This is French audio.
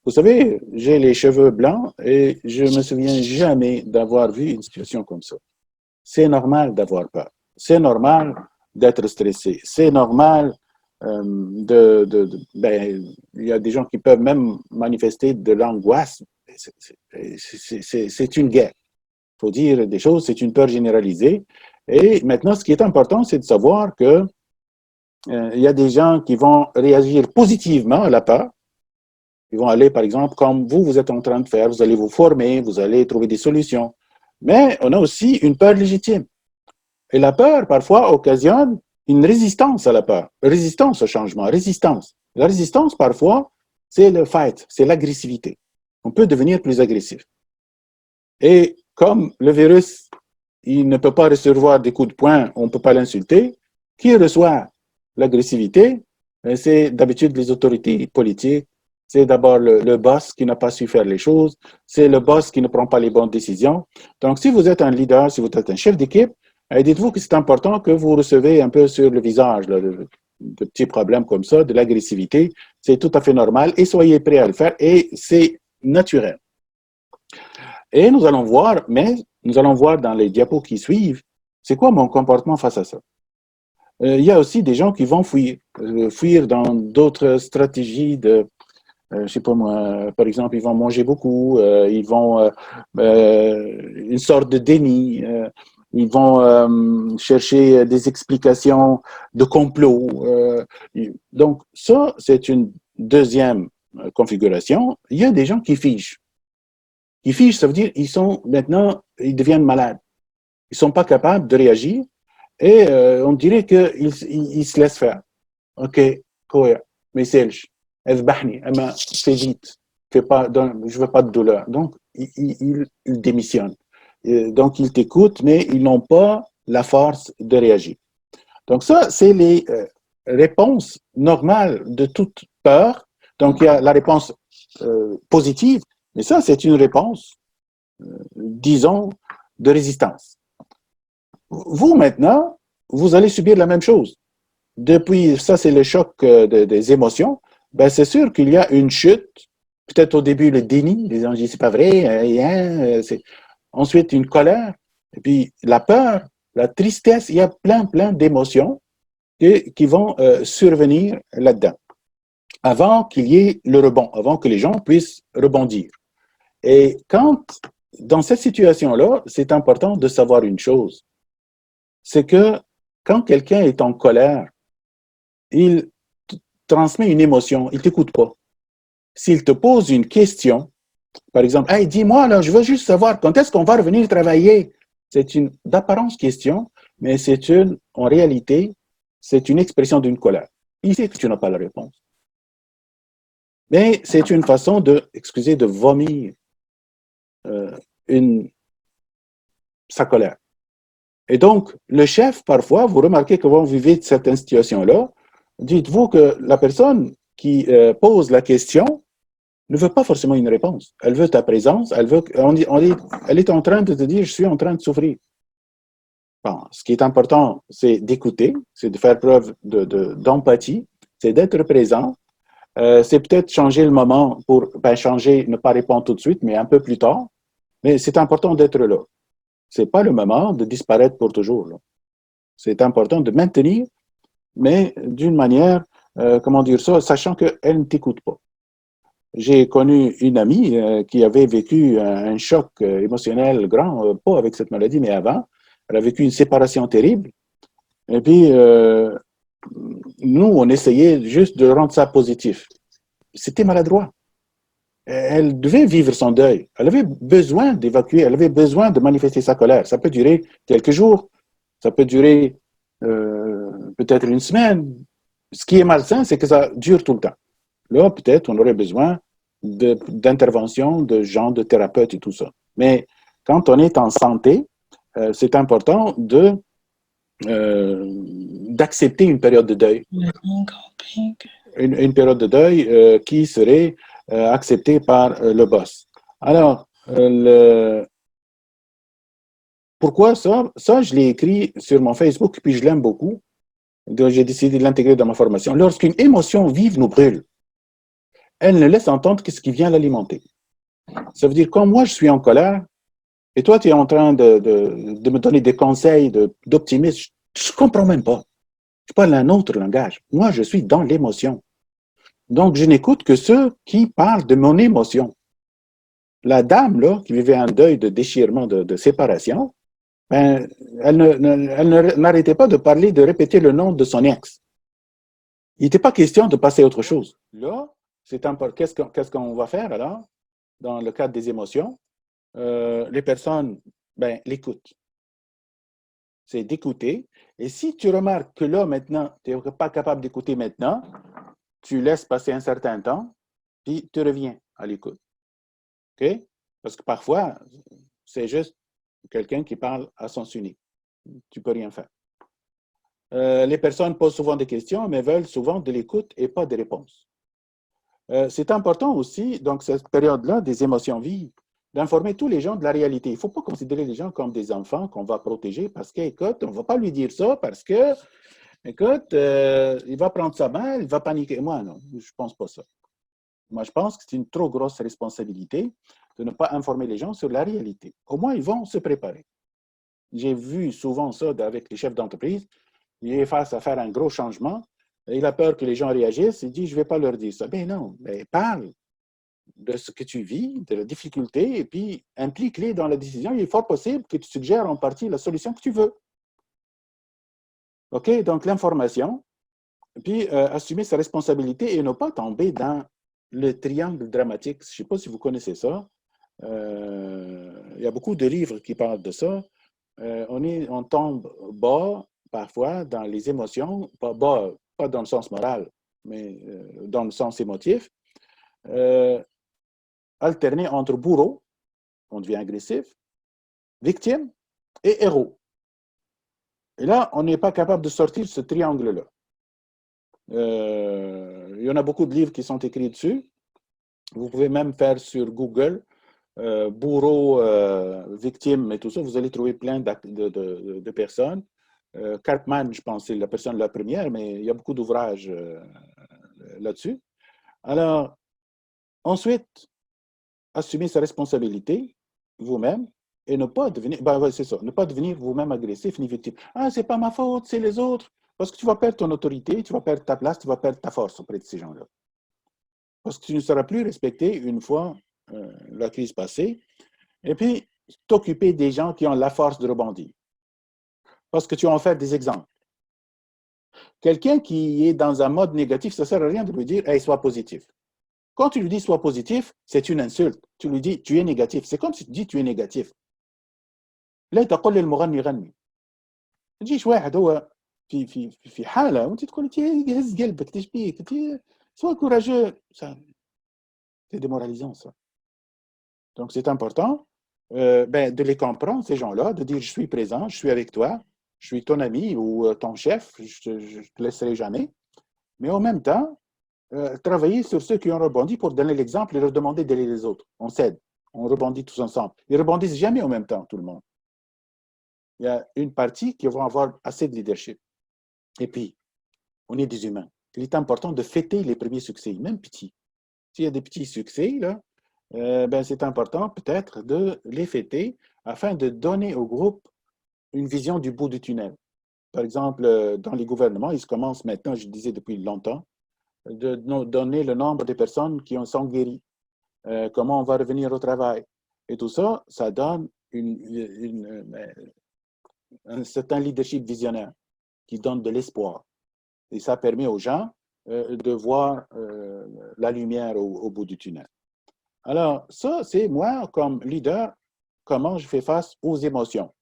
Vous savez, j'ai les cheveux blancs et je me souviens jamais d'avoir vu une situation comme ça. C'est normal d'avoir peur. C'est normal d'être stressé. C'est normal ben, il y a des gens qui peuvent même manifester de l'angoisse. C'est une guerre. Il faut dire des choses, c'est une peur généralisée. Et maintenant, ce qui est important, c'est de savoir que il y a des gens qui vont réagir positivement à la peur. Ils vont aller, par exemple, comme vous êtes en train de faire, vous allez vous former, vous allez trouver des solutions. Mais on a aussi une peur légitime. Et la peur, parfois, occasionne une résistance à la peur, résistance au changement, résistance. La résistance, parfois, c'est le fight, c'est l'agressivité. On peut devenir plus agressif. Et comme le virus, il ne peut pas recevoir des coups de poing, on ne peut pas l'insulter, qui reçoit l'agressivité? C'est d'habitude les autorités politiques, c'est d'abord le boss qui n'a pas su faire les choses, c'est le boss qui ne prend pas les bonnes décisions. Donc, si vous êtes un leader, si vous êtes un chef d'équipe, dites-vous que c'est important que vous recevez un peu sur le visage de petits problèmes comme ça, de l'agressivité. C'est tout à fait normal et soyez prêts à le faire et c'est naturel. Et nous allons voir, mais nous allons voir dans les diapos qui suivent, c'est quoi mon comportement face à ça. Il y a aussi des gens qui vont fuir dans d'autres stratégies de, je sais pas moi, par exemple, ils vont manger beaucoup, ils vont une sorte de déni, ils vont chercher des explications de complot. Donc ça, c'est une deuxième configuration. Il y a des gens qui figent. Qui figent, ça veut dire ils sont maintenant, ils deviennent malades. Ils sont pas capables de réagir et on dirait qu'ils se laissent faire. OK, كويس ما يسالش اذبحني اما fais vite fais pas je veux pas de douleur donc ils démissionnent donc ils t'écoutent mais ils n'ont pas la force de réagir donc ça c'est les réponses normales de toute peur donc il y a la réponse positive mais ça c'est une réponse disons de résistance vous maintenant vous allez subir la même chose. Depuis, ça c'est le choc des émotions, ben c'est sûr qu'il y a une chute, peut-être au début le déni, les gens disent c'est pas vrai, ensuite une colère, et puis la peur, la tristesse, il y a plein d'émotions qui vont survenir là-dedans, avant qu'il y ait le rebond, avant que les gens puissent rebondir. Et dans cette situation-là, c'est important de savoir une chose, c'est que quand quelqu'un est en colère, il transmet une émotion, il ne t'écoute pas. S'il te pose une question, par exemple, hey, dis-moi, là, je veux juste savoir quand est-ce qu'on va revenir travailler. C'est une d'apparence question, mais en réalité, c'est une expression d'une colère. Il sait que tu n'as pas la réponse. Mais c'est une façon de vomir sa colère. Et donc, le chef, parfois, vous remarquez que vous vivez certaines situations-là, dites-vous que la personne qui pose la question ne veut pas forcément une réponse. Elle veut ta présence, elle est en train de te dire, je suis en train de souffrir. Bon, ce qui est important, c'est d'écouter, c'est de faire preuve d'empathie, c'est d'être présent, c'est peut-être changer le moment pour, changer, ne pas répondre tout de suite, mais un peu plus tard, mais c'est important d'être là. C'est pas le moment de disparaître pour toujours. Là. C'est important de maintenir, mais d'une manière, comment dire ça, sachant qu'elle ne t'écoute pas. J'ai connu une amie qui avait vécu un choc émotionnel grand, pas avec cette maladie, mais avant. Elle a vécu une séparation terrible. Et puis, nous, on essayait juste de rendre ça positif. C'était maladroit. Elle devait vivre son deuil. Elle avait besoin d'évacuer, elle avait besoin de manifester sa colère. Ça peut durer quelques jours, ça peut durer peut-être une semaine. Ce qui est malsain, c'est que ça dure tout le temps. Là, peut-être, on aurait besoin d'intervention de gens, de thérapeutes et tout ça. Mais quand on est en santé, c'est important d'accepter une période de deuil. Une période de deuil qui serait acceptée par le boss. Alors, pourquoi ça? Ça, je l'ai écrit sur mon Facebook, puis je l'aime beaucoup. Donc, j'ai décidé de l'intégrer dans ma formation. Lorsqu'une émotion vive nous brûle, elle ne laisse entendre que ce qui vient l'alimenter. Ça veut dire, quand moi je suis en colère, et toi tu es en train de me donner des conseils d'optimisme, je ne comprends même pas. Je parle un autre langage. Moi, je suis dans l'émotion. Donc, je n'écoute que ceux qui parlent de mon émotion. La dame, là, qui vivait un deuil de déchirement, de séparation, ben, elle n'arrêtait pas de parler, de répéter le nom de son ex. Il n'était pas question de passer à autre chose. Là, qu'est-ce qu'on va faire alors, dans le cadre des émotions? Les personnes, ben, l'écoutent. C'est d'écouter. Et si tu remarques que là, maintenant, tu n'es pas capable d'écouter maintenant, tu laisses passer un certain temps, puis tu reviens à l'écoute. OK? Parce que parfois, c'est juste quelqu'un qui parle à sens unique. Tu ne peux rien faire. Les personnes posent souvent des questions, mais veulent souvent de l'écoute et pas des réponses. C'est important aussi, donc, cette période-là des émotions vives, d'informer tous les gens de la réalité. Il ne faut pas considérer les gens comme des enfants qu'on va protéger parce qu'écoute, on ne va pas lui dire ça parce que, écoute, il va prendre sa main, il va paniquer. Moi, non, je ne pense pas ça. Moi, je pense que c'est une trop grosse responsabilité de ne pas informer les gens sur la réalité. Au moins, ils vont se préparer. J'ai vu souvent ça avec les chefs d'entreprise. Il est face à faire un gros changement. Il a peur que les gens réagissent. Il dit, je ne vais pas leur dire ça. Mais non, mais parle de ce que tu vis, de la difficulté, et puis implique-les dans la décision. Il est fort possible que tu suggères en partie la solution que tu veux. OK? Donc, l'information, puis assumer sa responsabilité et ne pas tomber dans le triangle dramatique. Je ne sais pas si vous connaissez ça. Il y a beaucoup de livres qui parlent de ça. On tombe bas, parfois, dans les émotions, pas bas, pas dans le sens moral, mais dans le sens émotif, alterné entre bourreau, on devient agressif, victime et héros. Et là, on n'est pas capable de sortir de ce triangle-là. Il y en a beaucoup de livres qui sont écrits dessus. Vous pouvez même faire sur Google bourreau, victime et tout ça. Vous allez trouver plein de personnes. Cartman, je pense, c'est la personne la première, mais il y a beaucoup d'ouvrages là-dessus. Alors, ensuite, assumer sa responsabilité vous-même et ne pas devenir, ben, c'est ça, ne pas devenir vous-même agressif ni victime. Ah, c'est pas ma faute, c'est les autres. Parce que tu vas perdre ton autorité, tu vas perdre ta place, tu vas perdre ta force auprès de ces gens-là. Parce que tu ne seras plus respecté une fois la crise passée. Et puis, t'occuper des gens qui ont la force de rebondir. Parce que tu vas en faire des exemples. Quelqu'un qui est dans un mode négatif, ça ne sert à rien de lui dire hey, sois positif. Quand tu lui dis sois positif, c'est une insulte. Tu lui dis tu es négatif. C'est comme si tu dis tu es négatif. لا تقل للمغني غني. ما تجيش واحد هو في حاله وانت تقول له هز قلبك ايش بيك sois courageux. C'est démoralisant ça. Donc c'est important de les comprendre, ces gens-là, de dire je suis présent, je suis avec toi, je suis ton ami ou ton chef, je ne te laisserai jamais. Mais en même temps, travailler sur ceux qui ont rebondi pour donner l'exemple et leur demander d'aider les autres. On s'aide, on rebondit tous ensemble. Ils ne rebondissent jamais en même temps, tout le monde. Il y a une partie qui va avoir assez de leadership. Et puis, on est des humains. Il est important de fêter les premiers succès, même petits. S'il y a des petits succès, là, c'est important peut-être de les fêter afin de donner au groupe une vision du bout du tunnel. Par exemple, dans les gouvernements, ils commencent maintenant, je disais depuis longtemps, de donner le nombre de personnes qui sont guéries, comment on va revenir au travail. Et tout ça, ça donne un certain leadership visionnaire qui donne de l'espoir. Et ça permet aux gens de voir la lumière au bout du tunnel. Alors, ça, c'est moi, comme leader, comment je fais face aux émotions.